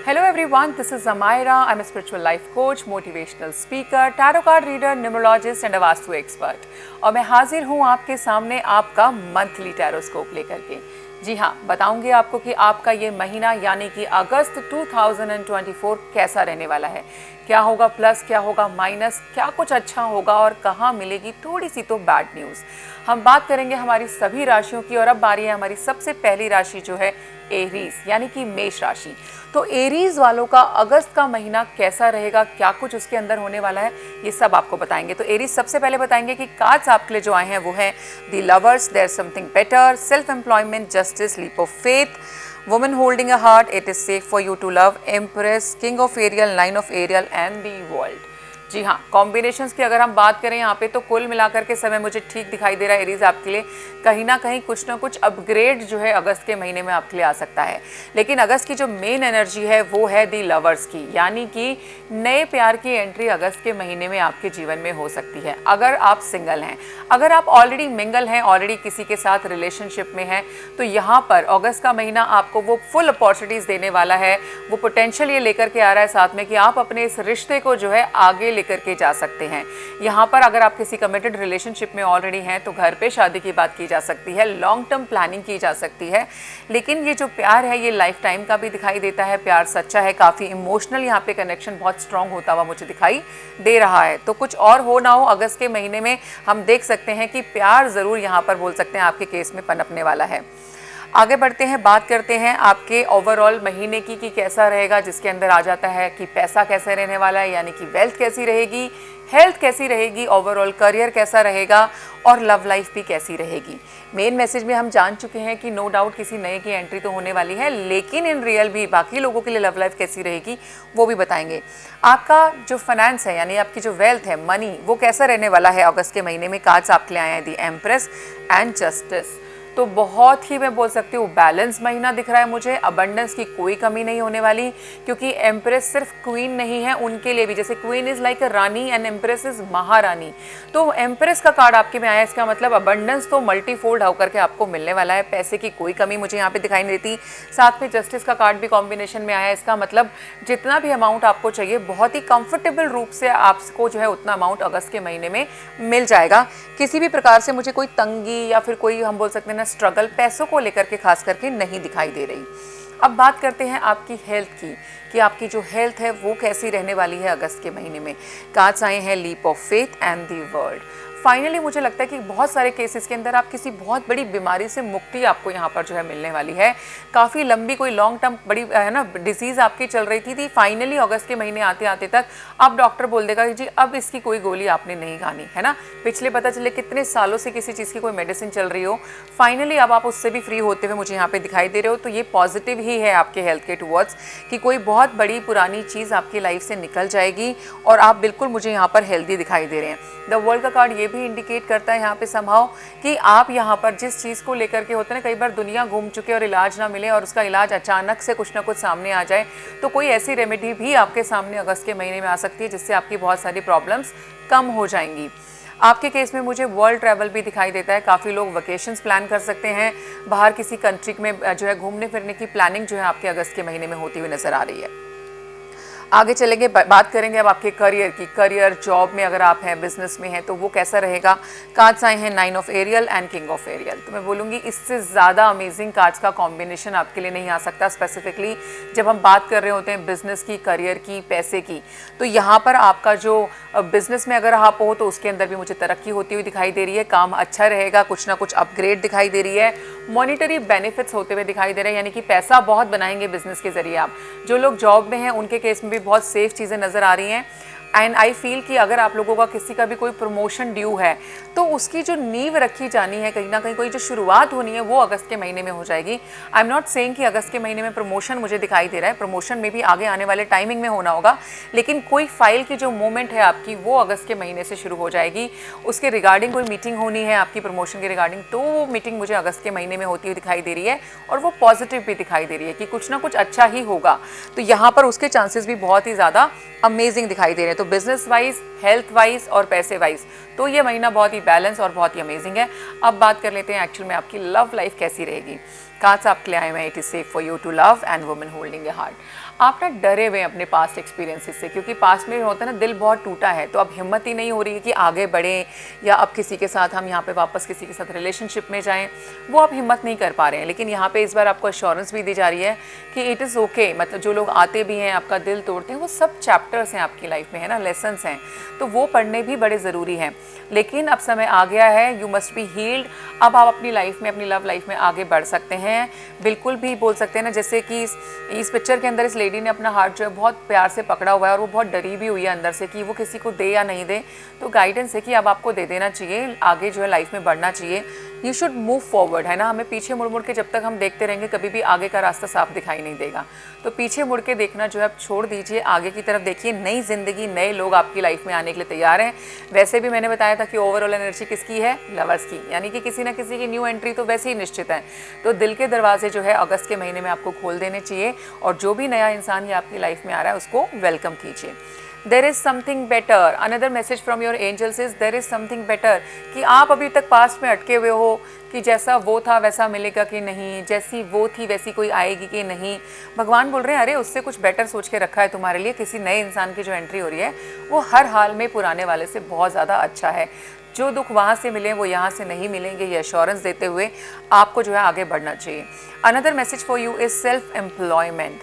Hello everyone, this is Amaira. I'm a spiritual life coach, motivational speaker, tarot card reader, numerologist and a vastu expert. और मैं हाजिर हूँ आपके सामने आपका मंथली टैरोस्कोप लेकर के। जी हाँ, बताऊंगी आपको कि आपका ये महीना यानी कि अगस्त 2024 कैसा रहने वाला है, क्या होगा प्लस, क्या होगा माइनस, क्या कुछ अच्छा होगा और कहाँ मिलेगी थोड़ी सी तो बैड न्यूज़। हम बात करेंगे हमारी सभी राशियों की और अब बारी है हमारी सबसे पहली राशि जो है एरीज यानी कि मेष राशि। तो एरीज वालों का अगस्त का महीना कैसा रहेगा, क्या कुछ उसके अंदर होने वाला है, ये सब आपको बताएंगे। तो एरीज सबसे पहले बताएंगे कि कार्ड्स आपके लिए जो आए हैं वो है the lovers, there something better, self employment, justice, leap of faith, woman holding a heart, it is safe for you to love, empress, king of Ariel, 9 of Ariel and the world। जी हाँ, combinations की अगर हम बात करें यहाँ पे तो कुल मिलाकर के समय मुझे ठीक दिखाई दे रहा है एरीज आपके लिए कहीं ना कहीं कुछ ना कुछ अपग्रेड जो है अगस्त के महीने में आपके लिए आ सकता है। लेकिन अगस्त की जो मेन एनर्जी है वो है दी लवर्स की, यानी कि नए प्यार की एंट्री अगस्त के महीने में आपके जीवन में हो सकती है अगर आप सिंगल हैं। अगर आप ऑलरेडी मिंगल हैं, ऑलरेडी किसी के साथ रिलेशनशिप में हैं, तो यहाँ पर अगस्त का महीना आपको वो फुल अपॉर्चुनिटीज़ देने वाला है। वो पोटेंशियल ये लेकर के आ रहा है साथ में कि आप अपने इस रिश्ते को जो है आगे लेकर के जा सकते हैं। यहाँ पर अगर आप किसी कमिटेड रिलेशनशिप में ऑलरेडी हैं तो घर पे शादी की बात की जा सकती है, लॉन्ग टर्म प्लानिंग की जा सकती है। लेकिन ये जो प्यार है ये लाइफ टाइम का भी दिखाई देता है, प्यार सच्चा है, काफ़ी इमोशनल यहाँ पे कनेक्शन बहुत स्ट्रांग होता हुआ मुझे दिखाई दे रहा है। तो कुछ और हो ना हो अगस्त के महीने में हम देख सकते हैं कि प्यार ज़रूर यहाँ पर बोल सकते हैं आपके केस में पनपने वाला है। आगे बढ़ते हैं, बात करते हैं आपके ओवरऑल महीने की कि कैसा रहेगा, जिसके अंदर आ जाता है कि पैसा कैसे रहने वाला है, यानी कि वेल्थ कैसी रहेगी, हेल्थ कैसी रहेगी, ओवरऑल करियर कैसा रहेगा और लव लाइफ भी कैसी रहेगी। मेन मैसेज में हम जान चुके हैं कि नो डाउट किसी नए की एंट्री तो होने वाली है, लेकिन इन रियल भी बाकी लोगों के लिए लव लाइफ कैसी रहेगी वो भी बताएंगे। आपका जो फाइनेंस है यानी आपकी जो वेल्थ है, मनी, वो कैसा रहने वाला है अगस्त के महीने में। कार्ड्स आपके लिए आए हैं दी एम्प्रेस एंड जस्टिस। तो बहुत ही मैं बोल सकती हूँ बैलेंस महीना दिख रहा है मुझे, अबंडेंस की कोई कमी नहीं होने वाली, क्योंकि एम्प्रेस सिर्फ क्वीन नहीं है, उनके लिए भी जैसे queen is like a Rani and empress is महारानी। तो एम्प्रेस का कार्ड आपके में आया, इसका मतलब अबंडेंस तो मल्टीफोल्ड होकर के आपको मिलने वाला है, पैसे की कोई कमी मुझे यहाँ पे दिखाई नहीं देती। साथ में जस्टिस का कार्ड भी कॉम्बिनेशन में आया, इसका मतलब जितना भी अमाउंट आपको चाहिए बहुत ही कंफर्टेबल रूप से आपको जो है उतना अमाउंट अगस्त के महीने में मिल जाएगा। किसी भी प्रकार से मुझे कोई तंगी या फिर कोई हम बोल सकते हैं स्ट्रगल पैसों को लेकर के खास करके नहीं दिखाई दे रही। अब बात करते हैं आपकी हेल्थ की कि आपकी जो हेल्थ है वो कैसी रहने वाली है अगस्त के महीने में। कार्ड्स आए हैं leap of faith and the world. Finally मुझे लगता है कि बहुत सारे केसेस के अंदर आप किसी बहुत बड़ी बीमारी से मुक्ति आपको यहाँ पर जो है मिलने वाली है। काफ़ी लंबी कोई लॉन्ग टर्म बड़ी है ना डिजीज़ आपकी चल रही थी फाइनली अगस्त के महीने आते आते तक अब डॉक्टर बोल देगा कि जी अब इसकी कोई गोली आपने नहीं खानी है ना। पिछले पता चले कितने सालों से किसी चीज़ की कोई मेडिसिन चल रही हो, फाइनली अब आप उससे भी फ्री होते हुए मुझे यहाँ पे दिखाई दे रहे हो। तो ये पॉजिटिव ही है आपके हेल्थ के टुवर्ड्स कि कोई बहुत बड़ी पुरानी चीज़ आपकी लाइफ से निकल जाएगी और आप बिल्कुल मुझे यहाँ पर हेल्दी दिखाई दे रहे हैं। द वर्ल्ड का कार्ड ये भी इंडिकेट करता है यहाँ पे संभाव कि आप यहाँ पर जिस चीज़ को लेकर के होते हैं, कई बार दुनिया घूम चुके और इलाज ना मिले और उसका इलाज अचानक से कुछ ना कुछ सामने आ जाए, तो कोई ऐसी रेमेडी भी आपके सामने अगस्त के महीने में आ सकती है जिससे आपकी बहुत सारी प्रॉब्लम्स कम हो जाएंगी। आपके केस में मुझे वर्ल्ड ट्रैवल भी दिखाई देता है, काफ़ी लोग वेकेशंस प्लान कर सकते हैं, बाहर किसी कंट्री में जो है घूमने फिरने की प्लानिंग जो है आपके अगस्त के महीने में होती हुई नजर आ रही है। आगे चलेंगे, बात करेंगे अब आपके करियर की। करियर, जॉब में अगर आप हैं, बिजनेस में हैं तो वो कैसा रहेगा। कार्ड्स आए हैं 9 of Ariel and king of Ariel. तो मैं बोलूँगी इससे ज़्यादा अमेजिंग कार्ड्स का कॉम्बिनेशन आपके लिए नहीं आ सकता, स्पेसिफिकली जब हम बात कर रहे होते हैं बिजनेस की, करियर की, पैसे की। तो यहाँ पर आपका जो बिजनेस में अगर आप हो तो उसके अंदर भी मुझे तरक्की होती हुई दिखाई दे रही है, काम अच्छा रहेगा, कुछ ना कुछ अपग्रेड दिखाई दे रही है, मॉनिटरी बेनिफिट्स होते हुए दिखाई दे रहे हैं, यानी कि पैसा बहुत बनाएंगे बिजनेस के जरिए आप। जो लोग जॉब में हैं उनके केस में भी बहुत सेफ चीज़ें नज़र आ रही हैं। एंड आई फील कि अगर आप लोगों का किसी का भी कोई प्रमोशन ड्यू है तो उसकी जो नींव रखी जानी है, कहीं ना कहीं कोई जो शुरुआत होनी है वो अगस्त के महीने में हो जाएगी। आई एम नॉट सेइंग कि अगस्त के महीने में प्रमोशन मुझे दिखाई दे रहा है, प्रमोशन में भी आगे आने वाले टाइमिंग में होना होगा, लेकिन कोई फाइल की जो मूवमेंट है आपकी वो अगस्त के महीने से शुरू हो जाएगी। उसके रिगार्डिंग कोई मीटिंग होनी है आपकी प्रमोशन के रिगार्डिंग, तो वो मीटिंग मुझे अगस्त के महीने में होती हुई दिखाई दे रही है और वो पॉजिटिव भी दिखाई दे रही है कि कुछ ना कुछ अच्छा ही होगा। तो यहाँ पर उसके चांसेस भी बहुत ही ज़्यादा अमेजिंग दिखाई दे रहे हैं। तो तो बिजनेस वाइज, हेल्थ वाइज और पैसे वाइज तो ये महीना बहुत ही बैलेंस और बहुत ही अमेजिंग है। अब बात कर लेते हैं एक्चुअल में आपकी लव लाइफ कैसी रहेगी। कार्ड्स आपके लिए आए हुए हैं, it is safe for you to love and woman holding a heart. आप ना डरे हुए हैं अपने पास्ट एक्सपीरियंसेस से, क्योंकि पास्ट में होता है ना, दिल बहुत टूटा है, तो अब हिम्मत ही नहीं हो रही है कि आगे बढ़ें या अब किसी के साथ हम यहाँ पे वापस किसी के साथ रिलेशनशिप में जाएं, वो आप हिम्मत नहीं कर पा रहे हैं। लेकिन यहाँ पे इस बार आपको अश्योरेंस भी दी जा रही है कि इट इज़ ओके, मतलब जो लोग आते भी हैं आपका दिल तोड़ते हैं, वो सब चैप्टर्स हैं आपकी लाइफ में, है ना, लेसन्स हैं, तो वो पढ़ने भी बड़े ज़रूरी हैं। लेकिन अब समय आ गया है, यू मस्ट बी हील्ड। अब आप अपनी लाइफ में, अपनी लव लाइफ में आगे बढ़ सकते हैं। बिल्कुल भी बोल सकते हैं ना, जैसे कि इस पिक्चर के अंदर इस लेडी ने अपना हार्ट जो है बहुत प्यार से पकड़ा हुआ है और वो बहुत डरी भी हुई है अंदर से कि वो किसी को दे या नहीं दे। तो गाइडेंस है कि अब आपको दे देना चाहिए, आगे जो है लाइफ में बढ़ना चाहिए। यू शुड मूव फॉरवर्ड, है ना। हमें पीछे मुड़ मुड़ के जब तक हम देखते रहेंगे कभी भी आगे का रास्ता साफ दिखाई नहीं देगा। तो पीछे मुड़ के देखना जो है अब छोड़ दीजिए, आगे की तरफ देखिए। नई जिंदगी, नए लोग आपकी लाइफ में आने के लिए तैयार हैं। वैसे भी मैंने बताया था कि ओवरऑल एनर्जी किसकी है, लवर्स की, यानी कि किसी ना किसी की न्यू एंट्री तो वैसे ही निश्चित है। तो दिल के दरवाजे जो है अगस्त के महीने में आपको खोल देने चाहिए और जो भी नया इंसान ये आपकी लाइफ में आ रहा है उसको वेलकम कीजिए। There is something better, another message from your angels is there is something better, कि आप अभी तक पास्ट में अटके हुए हो कि जैसा वो था वैसा मिलेगा कि नहीं, जैसी वो थी वैसी कोई आएगी कि नहीं। भगवान बोल रहे हैं अरे उससे कुछ बेटर सोच के रखा है तुम्हारे लिए। किसी नए इंसान की जो एंट्री हो रही है वो हर हाल में पुराने वाले से बहुत ज़्यादा अच्छा है। जो दुख वहाँ से मिले वो यहाँ से नहीं मिलेंगे, ये एश्योरेंस देते हुए आपको जो है आगे बढ़ना चाहिए। Another message for you is self employment.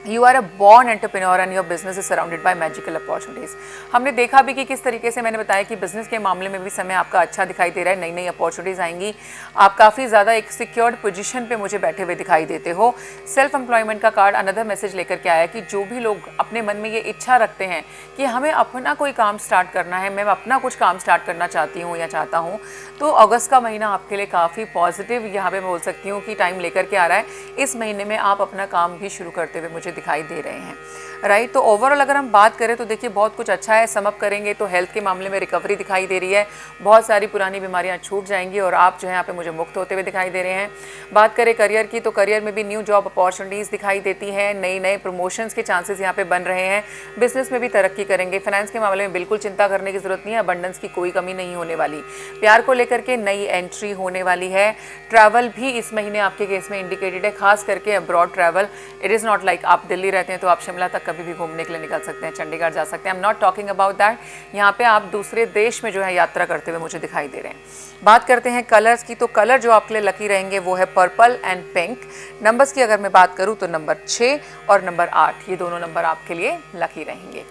You are a born entrepreneur and your business is surrounded by magical opportunities. हमने देखा भी कि किस तरीके से, मैंने बताया कि बिजनेस के मामले में भी समय आपका अच्छा दिखाई दे रहा है, नई नई अपॉर्चुनिटीज़ आएंगी। आप काफ़ी ज़्यादा एक सिक्योर्ड पोजीशन पे मुझे बैठे हुए दिखाई देते हो। सेल्फ एम्प्लॉयमेंट का कार्ड अनदर मैसेज लेकर के आया कि जो भी लोग अपने मन में ये इच्छा रखते हैं कि हमें अपना कोई काम स्टार्ट करना है, मैं अपना कुछ काम स्टार्ट करना चाहती हूँ या चाहता हूँ, तो अगस्त का महीना आपके लिए काफ़ी पॉजिटिव यहाँ पे बोल सकती हूँ कि टाइम लेकर के आ रहा है। इस महीने में आप अपना काम भी शुरू करते हुए मुझे दिखाई दे रहे हैं, राइट। तो ओवरऑल अगर हम बात करें तो देखिए बहुत कुछ अच्छा है। समअप करेंगे तो हेल्थ के मामले में रिकवरी दिखाई दे रही है, बहुत सारी पुरानी बीमारियां छूट जाएंगी और आप जो है यहाँ पे मुझे मुक्त होते हुए दिखाई दे रहे हैं। बात करें करियर की तो करियर में भी न्यू जॉब अपॉर्चुनिटीज़ दिखाई देती हैं, नई नए प्रमोशंस के चांसेस यहाँ पे बन रहे हैं। बिजनेस में भी तरक्की करेंगे। फाइनेंस के मामले में बिल्कुल चिंता करने की जरूरत नहीं है, अबंडेंस की कोई कमी नहीं होने वाली। प्यार को लेकर के नई एंट्री होने वाली है। ट्रैवल भी इस महीने आपके केस में इंडिकेटेड है, खास करके abroad travel. It is not like आप दिल्ली रहते हैं तो आप शिमला तक कभी भी घूमने के लिए निकल सकते हैं, चंडीगढ़ जा सकते हैं। I am not talking about that. यहाँ पे आप दूसरे देश में जो है यात्रा करते हुए मुझे दिखाई दे रहे हैं। बात करते हैं कलर्स की, तो कलर जो आपके लिए लकी रहेंगे वो है पर्पल एंड पिंक। नंबर्स की अगर मैं बात करूँ तो नंबर 6 और नंबर 8, ये दोनों नंबर आपके लिए लकी रहेंगे।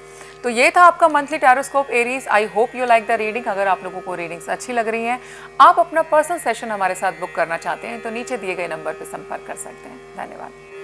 तो ये था आपका monthly tarotscope Aries. I hope you like the reading. अगर आप लोगों को रीडिंग्स अच्छी लग रही हैं, आप अपना पर्सनल सेशन हमारे साथ बुक करना चाहते हैं तो नीचे दिए गए नंबर पर संपर्क कर सकते हैं। धन्यवाद।